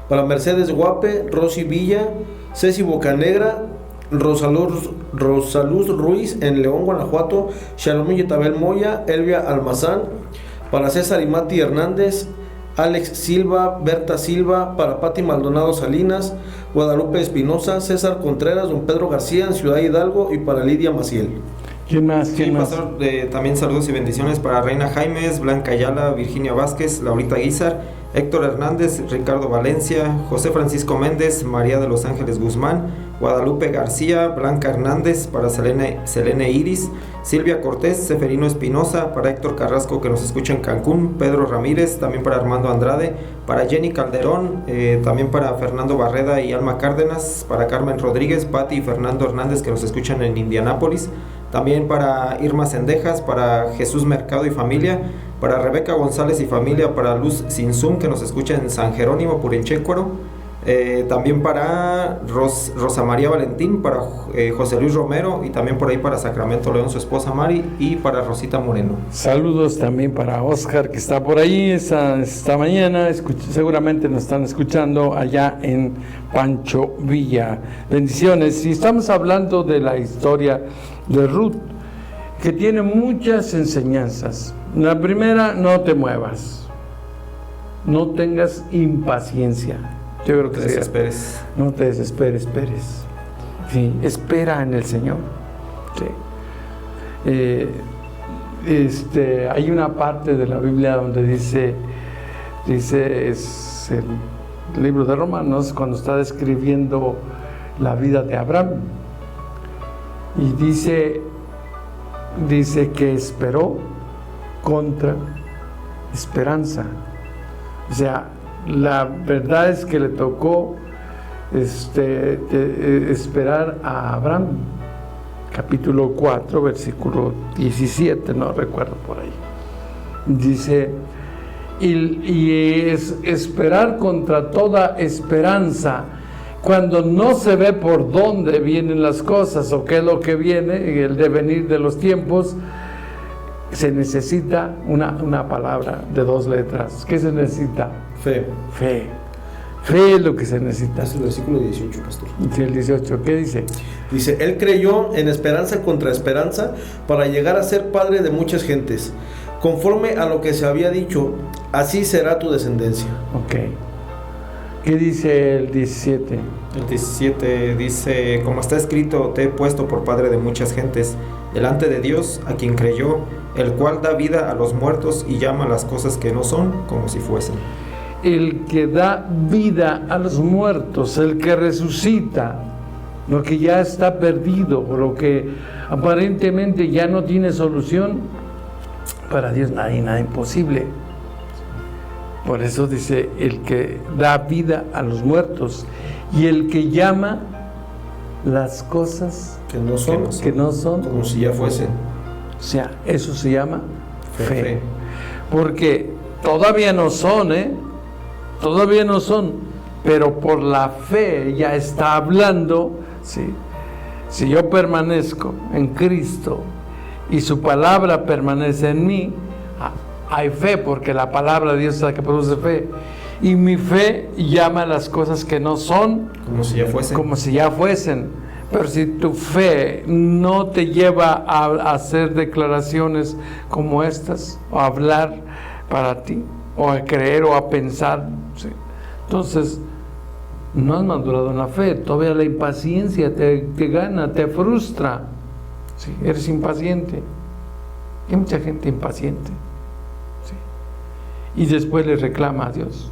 para Mercedes Guape, Rosy Villa, Ceci Bocanegra, Rosaluz Ruiz en León, Guanajuato, Shalom Yetabel Moya, Elvia Almazán, para César y Mati Hernández, Alex Silva, Berta Silva, para Pati Maldonado Salinas, Guadalupe Espinosa, César Contreras, don Pedro García en Ciudad Hidalgo y para Lidia Maciel. ¿Quién más? Sí, pastor, también saludos y bendiciones para Reina Jaimes, Blanca Ayala, Virginia Vázquez, Laurita Guizar, Héctor Hernández, Ricardo Valencia, José Francisco Méndez, María de los Ángeles Guzmán, Guadalupe García, Blanca Hernández, para Selene Iris, Silvia Cortés, Seferino Espinosa, para Héctor Carrasco que nos escucha en Cancún, Pedro Ramírez, también para Armando Andrade, para Jenny Calderón, también para Fernando Barreda y Alma Cárdenas, para Carmen Rodríguez, Pati y Fernando Hernández que nos escuchan en Indianápolis, también para Irma Cendejas, para Jesús Mercado y familia, para Rebeca González y familia, para Luz Sinzum que nos escucha en San Jerónimo, Purinchecuaro, también para Rosa María Valentín, para José Luis Romero y también por ahí para Sacramento León, su esposa Mari, y para Rosita Moreno. Saludos también para Oscar que está por ahí esta mañana, seguramente nos están escuchando allá en Pancho Villa. Bendiciones. Y estamos hablando de la historia de Ruth, que tiene muchas enseñanzas. La primera, no te muevas, no tengas impaciencia. Yo creo que no te desesperes. No te desesperes, sí, espera en el Señor. Sí. Hay una parte de la Biblia donde dice es el libro de Romanos, cuando está describiendo la vida de Abraham, y dice que esperó contra esperanza. O sea, la verdad es que le tocó esperar a Abraham, capítulo 4, versículo 17, no recuerdo por ahí. Dice, y es esperar contra toda esperanza, cuando no se ve por dónde vienen las cosas o qué es lo que viene, el devenir de los tiempos. Se necesita una palabra de 2 letras. ¿Qué se necesita? Fe. Fe es lo que se necesita. Es el versículo 18, pastor. Sí, el 18. ¿Qué dice? Dice, él creyó en esperanza contra esperanza para llegar a ser padre de muchas gentes. Conforme a lo que se había dicho, así será tu descendencia. Ok. ¿Qué dice el 17? El 17 dice, como está escrito, te he puesto por padre de muchas gentes, delante de Dios, a quien creyó, el cual da vida a los muertos y llama las cosas que no son como si fuesen. El que da vida a los muertos, el que resucita lo que ya está perdido, o lo que aparentemente ya no tiene solución, para Dios no hay nada imposible. Por eso dice, el que da vida a los muertos y el que llama las cosas que no son como si ya fuesen. O sea, eso se llama fe. Porque todavía no son, todavía no son, pero por la fe ya está hablando. ¿Sí? Si yo permanezco en Cristo y su palabra permanece en mí, hay fe, porque la palabra de Dios es la que produce fe. Y mi fe llama a las cosas que no son como si ya fuesen. Como si ya fuesen. Pero si tu fe no te lleva a hacer declaraciones como estas, o a hablar para ti, o a creer o a pensar, ¿sí? Entonces no has madurado en la fe. Todavía la impaciencia te gana, te frustra, ¿sí? Eres impaciente. Hay mucha gente impaciente, ¿sí? Y después le reclama a Dios,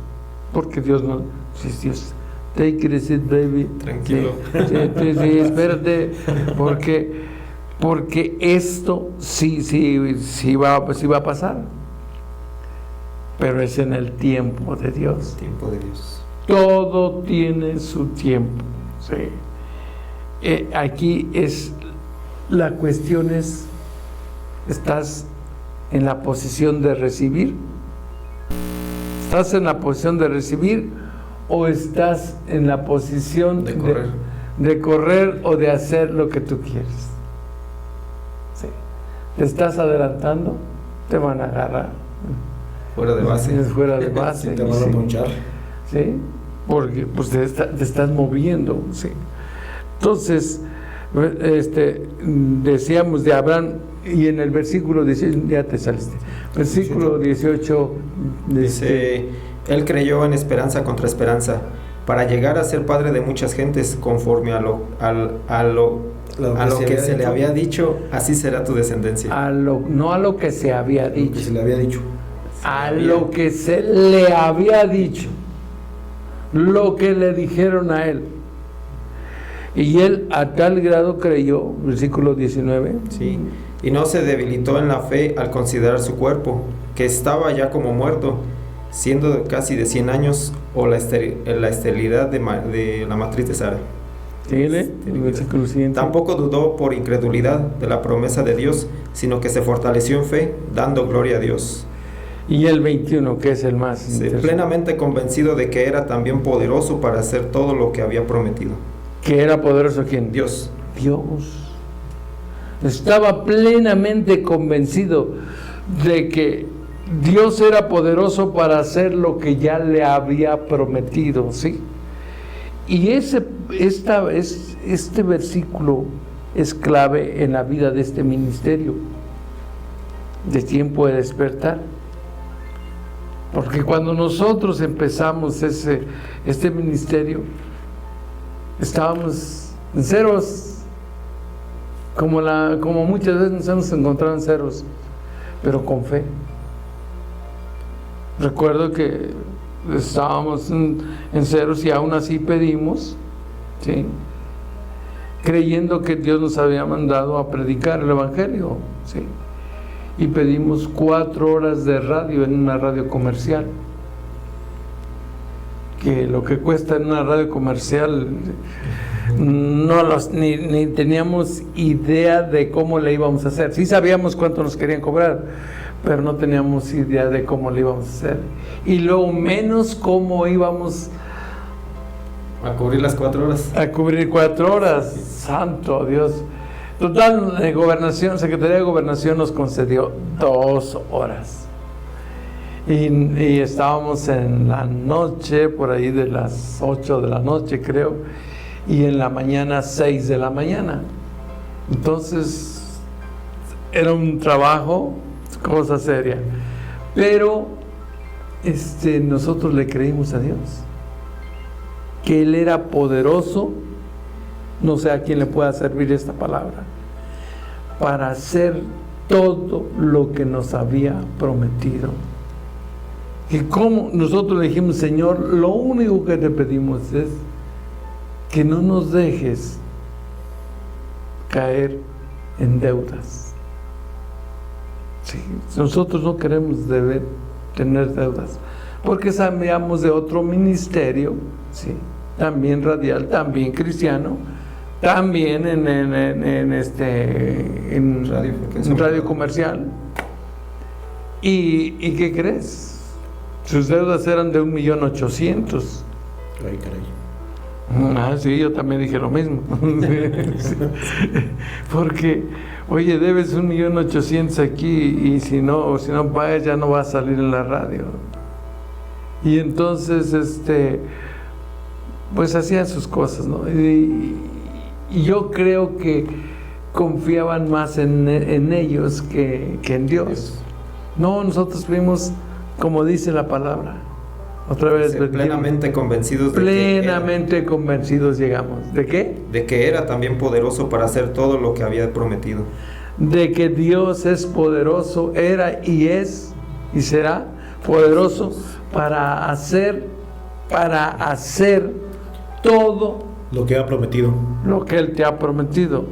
porque Dios no, si Dios, take it, baby, tranquilo, sí, espérate, porque esto sí va a pasar, pero es en el tiempo de Dios. Tiempo de Dios. Todo tiene su tiempo, ¿sí? Aquí la cuestión es, ¿estás en la posición de recibir? ¿Estás en la posición de recibir o estás en la posición de correr o de hacer lo que tú quieres? ¿Sí? ¿Te estás adelantando? Te van a agarrar fuera de base. Fuera de base. Sí, te van a ponchar. ¿Sí? Porque pues te estás moviendo, ¿sí? Entonces, decíamos de Abraham, y en el versículo 18, ya te saliste, versículo 18 dice, él creyó en esperanza contra esperanza, para llegar a ser padre de muchas gentes, conforme a lo que se le había dicho, así será tu descendencia. No a lo que se había dicho. Que se le había dicho. Lo que se le había dicho. Lo que le dijeron a él. Y él a tal grado creyó, versículo 19. Sí, y no se debilitó en la fe al considerar su cuerpo, que estaba ya como muerto, siendo casi de 100 años, o la esterilidad de la matriz de Sara. Síguele, el versículo siguiente. Tampoco dudó por incredulidad de la promesa de Dios, sino que se fortaleció en fe, dando gloria a Dios. Y el 21, que es el más plenamente convencido de que era también poderoso para hacer todo lo que había prometido. ¿Que era poderoso quién? Dios. Estaba plenamente convencido de que Dios era poderoso para hacer lo que ya le había prometido, ¿sí? Y este versículo es clave en la vida de este ministerio de Tiempo de Despertar, porque cuando nosotros empezamos este ministerio estábamos en ceros, como muchas veces nos hemos encontrado en ceros, pero con fe. Recuerdo que estábamos en ceros y aún así pedimos, ¿sí?, creyendo que Dios nos había mandado a predicar el Evangelio, ¿sí?, y pedimos 4 horas de radio en una radio comercial, que lo que cuesta en una radio comercial ni teníamos idea de cómo le íbamos a hacer. Sí sabíamos cuánto nos querían cobrar, pero no teníamos idea de cómo le íbamos a hacer, y luego menos cómo íbamos a cubrir las 4 horas. A cubrir 4 horas, santo Dios. Total, Secretaría de Gobernación nos concedió 2 horas. Y estábamos en la noche, por ahí de las 8 de la noche creo, y en la mañana 6 de la mañana. Entonces, era un trabajo, cosa seria. Pero nosotros le creímos a Dios, que Él era poderoso, no sé a quién le pueda servir esta palabra, para hacer todo lo que nos había prometido. Y como nosotros le dijimos, Señor, lo único que te pedimos es que no nos dejes caer en deudas. Sí, nosotros no queremos tener deudas, porque sabíamos de otro ministerio, ¿sí?, también radial, también cristiano, también en radio comercial. ¿Y qué crees? Sus deudas eran de 1,800,000. Ay, caray. Sí, yo también dije lo mismo. Sí. Porque, oye, debes 1,800,000 aquí, y si no pagas ya no va a salir en la radio. Y entonces, pues hacían sus cosas, ¿no? Y yo creo que confiaban más en ellos que en Dios. No, nosotros fuimos, como dice la palabra, otra vez, plenamente convencidos convencidos llegamos. ¿De qué? De que era también poderoso para hacer todo lo que había prometido. De que Dios es poderoso, era y es y será poderoso para hacer todo lo que ha prometido, lo que Él te ha prometido.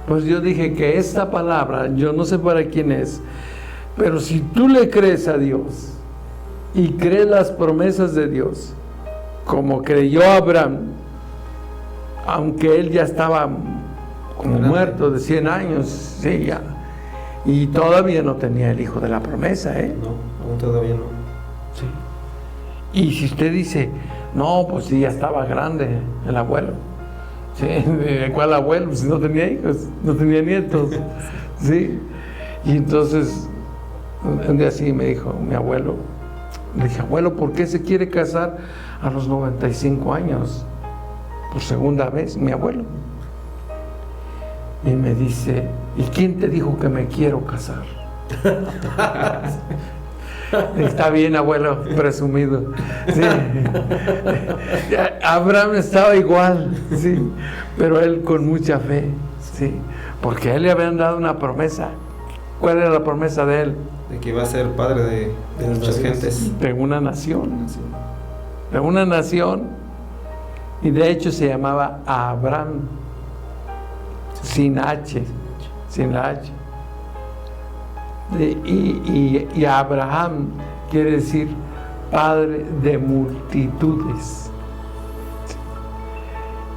Pues yo dije que esta palabra, yo no sé para quién es, pero si tú le crees a Dios y crees las promesas de Dios, como creyó Abraham, aunque él ya estaba como muerto de 100 años, sí, ya, y todavía no tenía el hijo de la promesa, No, aún todavía no. Sí. Y si usted dice, no, pues sí, ya estaba grande el abuelo. Sí, ¿cuál abuelo? Si no tenía hijos, no tenía nietos. Sí. Y entonces, un día sí me dijo mi abuelo, le dije, abuelo, ¿por qué se quiere casar a los 95 años? Por segunda vez, mi abuelo. Y me dice, ¿y quién te dijo que me quiero casar? Está bien, abuelo, presumido. Sí. Abraham estaba igual, sí, pero él con mucha fe, sí, porque a él le habían dado una promesa. ¿Cuál era la promesa de él? De que iba a ser padre de muchas gentes. De una nación. De una nación. Y de hecho se llamaba Abraham, sin H, sin la H. Y Abraham quiere decir padre de multitudes.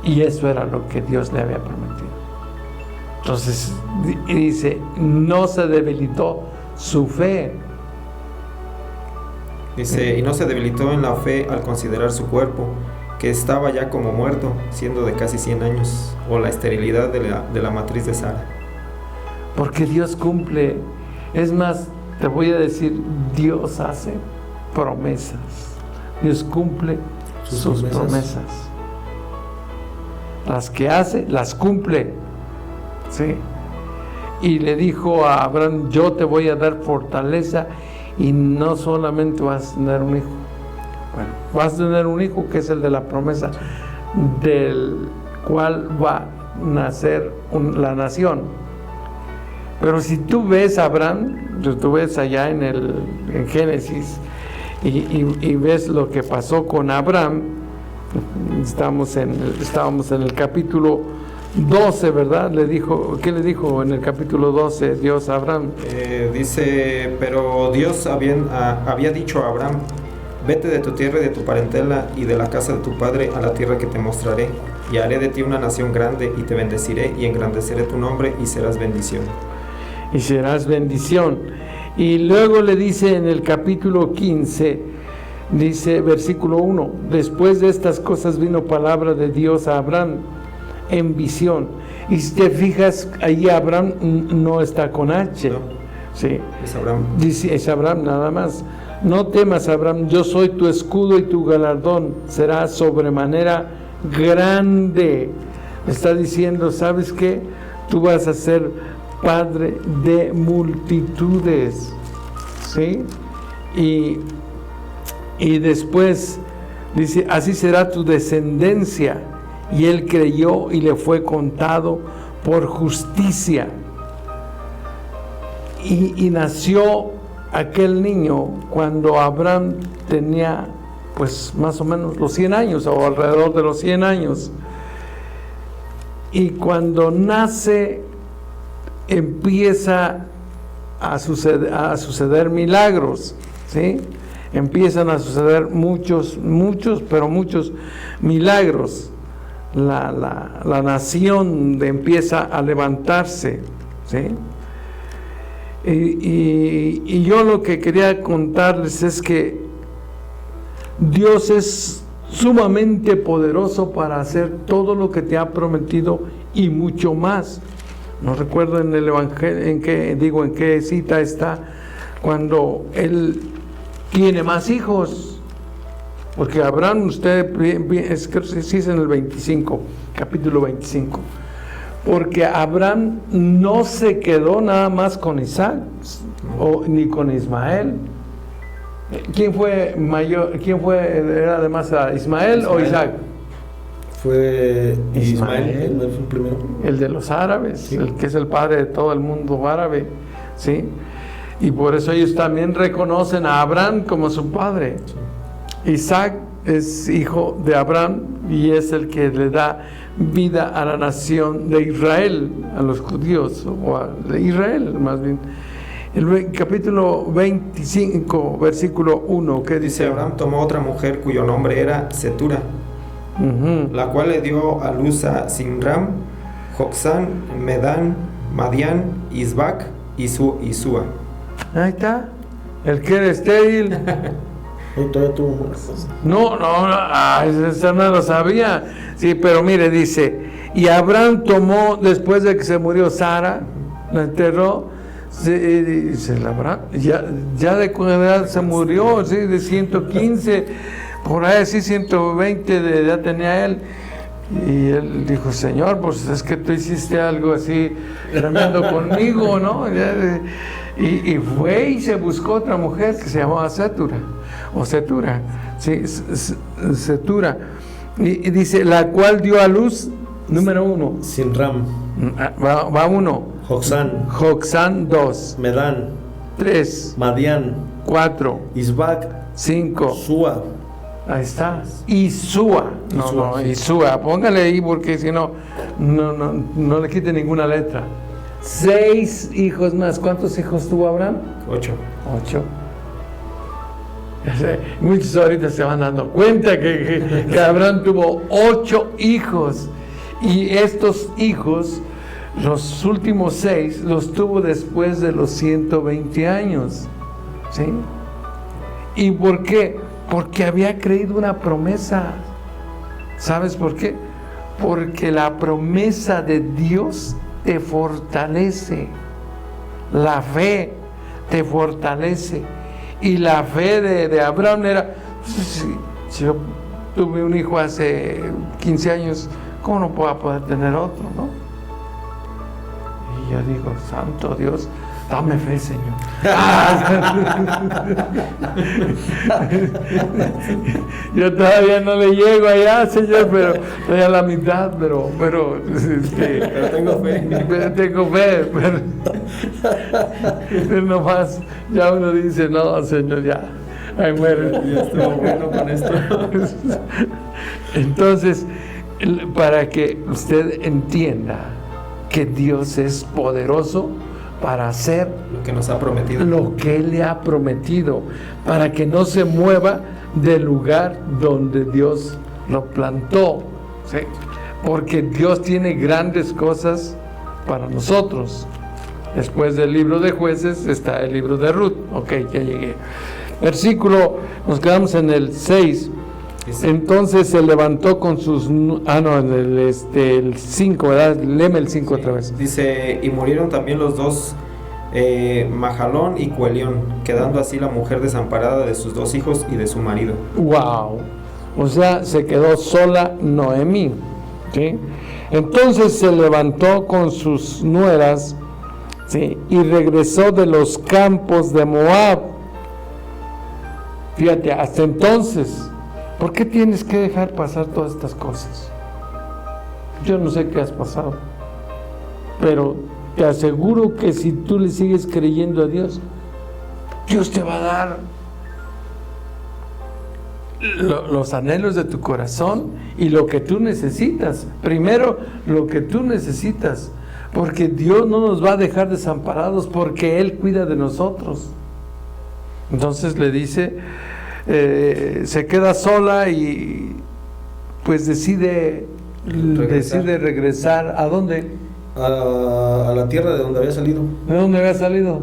Y eso era lo que Dios le había prometido. Entonces dice, no se debilitó su fe. Dice, y no se debilitó en la fe al considerar su cuerpo, que estaba ya como muerto, siendo de casi 100 años, o la esterilidad de la matriz de Sara. Porque Dios cumple. Es más, te voy a decir, Dios hace promesas. Dios cumple sus promesas. Las que hace, las cumple. ¿Sí? Y le dijo a Abraham, yo te voy a dar fortaleza y no solamente vas a tener un hijo. Bueno, vas a tener un hijo que es el de la promesa, del cual va a nacer la nación. Pero si tú ves a Abraham, si tú ves allá en Génesis y ves lo que pasó con Abraham, estábamos en el capítulo 12, ¿verdad? ¿Qué le dijo en el capítulo 12 Dios a Abraham? Dice, pero Dios había dicho a Abraham, vete de tu tierra y de tu parentela y de la casa de tu padre a la tierra que te mostraré, y haré de ti una nación grande y te bendeciré y engrandeceré tu nombre y serás bendición. Y serás bendición. Y luego le dice en el capítulo 15, dice versículo 1, después de estas cosas vino palabra de Dios a Abraham en visión. Y si te fijas, ahí Abraham no está con H. No, sí. es Abraham. Dice, es Abraham nada más. No temas, Abraham, yo soy tu escudo y tu galardón será sobremanera grande. Está diciendo, ¿sabes qué? Tú vas a ser padre de multitudes, ¿sí? Y después dice, así será tu descendencia. Y él creyó y le fue contado por justicia. Y nació aquel niño cuando Abraham tenía pues más o menos los 100 años o alrededor de los 100 años. Y cuando nace empieza a suceder milagros, ¿sí? Empiezan a suceder muchos milagros. La nación empieza a levantarse, ¿sí? Y yo lo que quería contarles es que Dios es sumamente poderoso para hacer todo lo que te ha prometido y mucho más. No recuerdo en el Evangelio en qué cita está cuando él tiene más hijos, porque Abraham, usted es en el 25, capítulo 25, porque Abraham no se quedó nada más con Isaac ni con Ismael. ¿Quién fue mayor? ¿Era además a Ismael o Isaac? Fue Ismael fue el primero. El de los árabes, sí. El que es el padre de todo el mundo árabe, ¿sí? Y por eso ellos también reconocen a Abraham como su padre. Sí. Isaac es hijo de Abraham y es el que le da vida a la nación de Israel, a los judíos, o de Israel más bien. El capítulo 25, versículo 1, ¿qué dice? Abraham tomó otra mujer cuyo nombre era Setura, la cual le dio a luz a Simram, Joksán, Medán, Madián, Isbac y Sua. Ahí está, el que era estéril. Y todavía tuvo más. No, eso no lo sabía. Sí, pero mire, dice, y Abraham tomó, después de que se murió Sara, la enterró, ya de edad se murió, sí, de 115, por ahí sí, 120 de edad tenía él. Y él dijo, Señor, pues es que tú hiciste algo así tremendo conmigo, ¿no? Y fue y se buscó otra mujer que se llamaba Setura, sí, Setura. Y dice, la cual dio a luz, número 1. Sinram. Va 1. Joxán. 2. Medán. 3. Madián. 4. Isbac. 5. Sua. Ahí está. Isúa. Isúa. Póngale ahí porque si no le quite ninguna letra. 6 hijos más. ¿Cuántos hijos tuvo Abraham? 8. Muchos ahorita se van dando cuenta que Abraham tuvo 8 hijos. Y estos hijos, los últimos 6, los tuvo después de los 120 años. ¿Sí? ¿Y por qué? Porque había creído una promesa. ¿Sabes por qué? Porque la promesa de Dios te fortalece. La fe te fortalece. Y la fe de Abraham era, si yo tuve un hijo hace 15 años, ¿cómo no puedo poder tener otro, no? Y yo digo, santo Dios, dame fe, Señor. Yo todavía no le llego allá, Señor, pero estoy a la mitad, pero tengo fe. Tengo fe, pero no más. Ya uno dice, no, Señor, ya. Ahí muere. Ya estuvo bueno con esto. Entonces, para que usted entienda que Dios es poderoso para hacer lo que nos ha prometido, lo que Él le ha prometido, para que no se mueva del lugar donde Dios lo plantó, ¿sí? Porque Dios tiene grandes cosas para nosotros. Después del libro de Jueces está el libro de Ruth. Ok, ya llegué. Versículo, nos quedamos en el 6. Entonces se levantó con sus... el 5, ¿verdad? Léeme el 5 otra vez. Dice, y murieron también los dos, Mahalón y Cuelión, quedando así la mujer desamparada de sus 2 hijos y de su marido. ¡Wow! O sea, se quedó sola Noemí, ¿sí? Entonces se levantó con sus nueras, ¿sí? Y regresó de los campos de Moab. Fíjate, hasta entonces... ¿Por qué tienes que dejar pasar todas estas cosas? Yo no sé qué has pasado, pero te aseguro que si tú le sigues creyendo a Dios, Dios te va a dar los anhelos de tu corazón y lo que tú necesitas. Primero, lo que tú necesitas, porque Dios no nos va a dejar desamparados, porque Él cuida de nosotros. Entonces le dice... se queda sola y pues decide regresar. ¿A dónde? A la tierra de donde había salido. ¿De dónde había salido?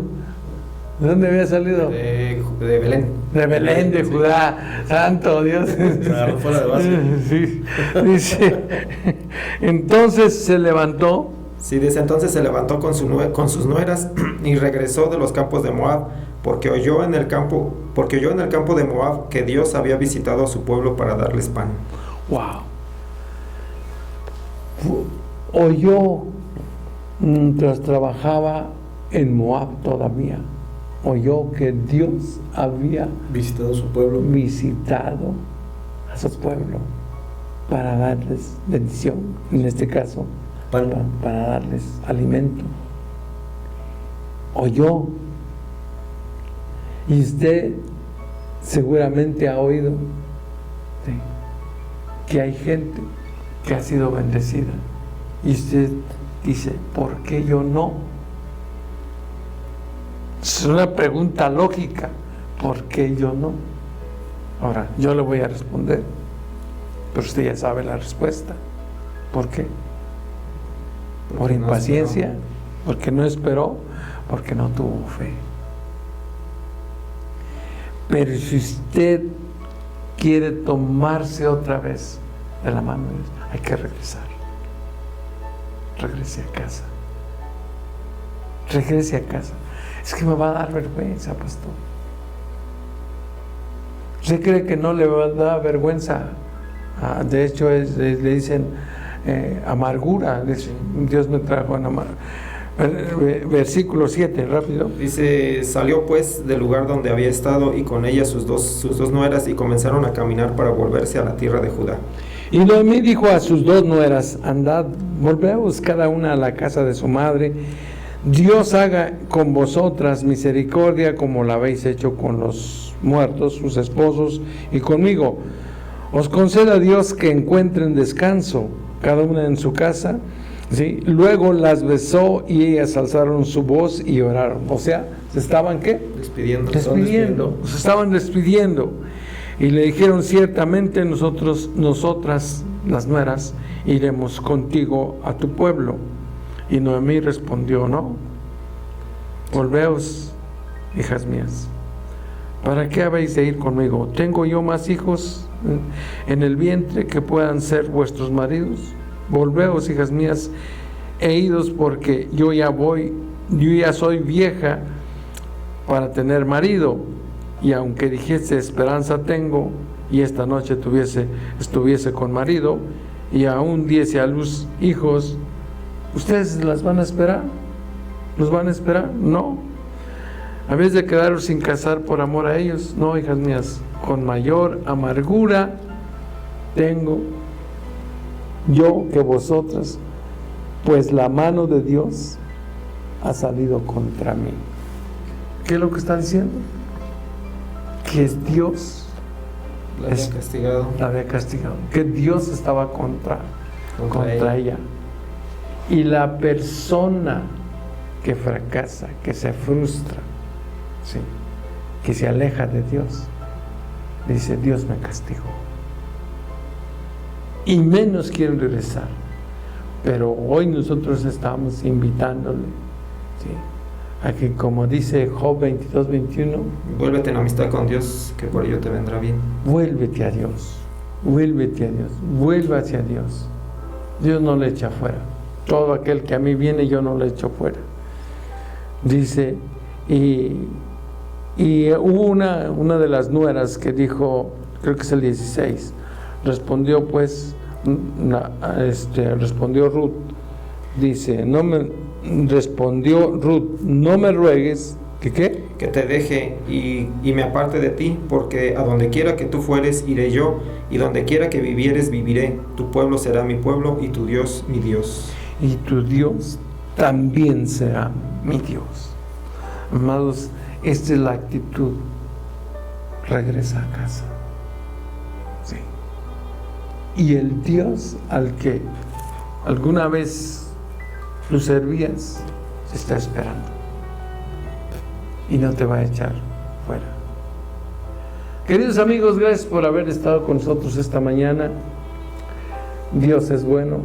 ¿De dónde había salido? De Belén. De Belén, de Judá. Santo Dios. Claro, fuera de base. Sí. Dice, entonces se levantó. Sí, dice, entonces se levantó con sus nueras y regresó de los campos de Moab, porque oyó en el campo de Moab que Dios había visitado a su pueblo para darles pan. Wow. Oyó mientras trabajaba en Moab todavía. Oyó que Dios había visitado a su pueblo. Visitado a su pueblo para darles bendición, en este caso, para darles alimento. Oyó. Y usted seguramente ha oído, ¿sí?, que hay gente que ha sido bendecida. Y usted dice, ¿por qué yo no? Es una pregunta lógica. ¿Por qué yo no? Ahora, yo le voy a responder, pero usted ya sabe la respuesta. ¿Por qué? Por impaciencia, porque no esperó, porque no tuvo fe. Pero si usted quiere tomarse otra vez de la mano de Dios, hay que regresar. Regrese a casa. Regrese a casa. Es que me va a dar vergüenza, pastor. ¿Usted cree que no le va a dar vergüenza? De hecho, le dicen amargura. Dice, Dios me trajo en amargura. Versículo 7, rápido. Dice, salió pues del lugar donde había estado y con ella sus dos nueras y comenzaron a caminar para volverse a la tierra de Judá. Y Noemí dijo a sus 2 nueras, andad, volveos cada una a la casa de su madre. Dios haga con vosotras misericordia como la habéis hecho con los muertos, sus esposos, y conmigo. Os conceda Dios que encuentren descanso, cada una en su casa. ¿Sí? Luego las besó y ellas alzaron su voz y oraron. O sea, ¿se estaban qué? Despidiendo. Se estaban despidiendo. Y le dijeron, ciertamente nosotras, las nueras, iremos contigo a tu pueblo. Y Noemí respondió, no, volveos, hijas mías. ¿Para qué habéis de ir conmigo? ¿Tengo yo más hijos en el vientre que puedan ser vuestros maridos? Volveos, hijas mías, e idos, porque yo ya soy vieja para tener marido, y aunque dijese esperanza tengo, y esta noche estuviese con marido, y aún diese a luz hijos, ¿ustedes las van a esperar? ¿Los van a esperar? No. ¿Habéis de quedaros sin casar por amor a ellos? No, hijas mías, con mayor amargura tengo yo que vosotras, pues la mano de Dios ha salido contra mí. ¿Qué es lo que está diciendo? Que es Dios La había castigado. que Dios estaba contra ella. Y la persona que fracasa, que se frustra, ¿sí?, que se aleja de Dios, dice, Dios me castigó. Y menos quieren regresar. Pero hoy nosotros estamos invitándole, ¿sí?, a que, como dice Job 22:21, vuélvete en amistad con Dios, que por ello te vendrá bien. Vuélvete a Dios, vuelva hacia Dios. Dios no le echa fuera. Todo aquel que a mí viene, yo no le echo fuera. Dice, y hubo una de las nueras que dijo, creo que es el 16, respondió Ruth, dice, respondió Ruth, no me ruegues, ¿que qué? Que te deje y me aparte de ti, porque a donde quiera que tú fueres, iré yo, y donde quiera que vivieres, viviré. Tu pueblo será mi pueblo, y tu Dios, mi Dios. Y tu Dios también será mi Dios. Amados, esta es la actitud. Regresa a casa. Sí. Y el Dios al que alguna vez tú servías, se está esperando. Y no te va a echar fuera. Queridos amigos, gracias por haber estado con nosotros esta mañana. Dios es bueno,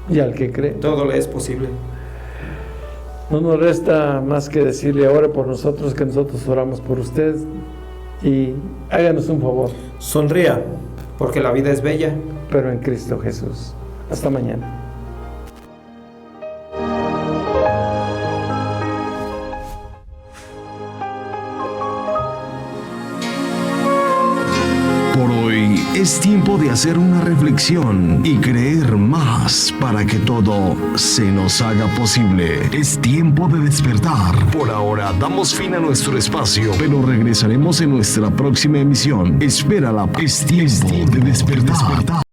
y al que cree, todo le es posible. No nos resta más que decirle ahora por nosotros, que nosotros oramos por usted, y háganos un favor. Sonría, porque la vida es bella, pero en Cristo Jesús. Hasta mañana. Es tiempo de hacer una reflexión y creer más para que todo se nos haga posible. Es tiempo de despertar. Por ahora damos fin a nuestro espacio, pero regresaremos en nuestra próxima emisión. Espérala. Es tiempo de despertar.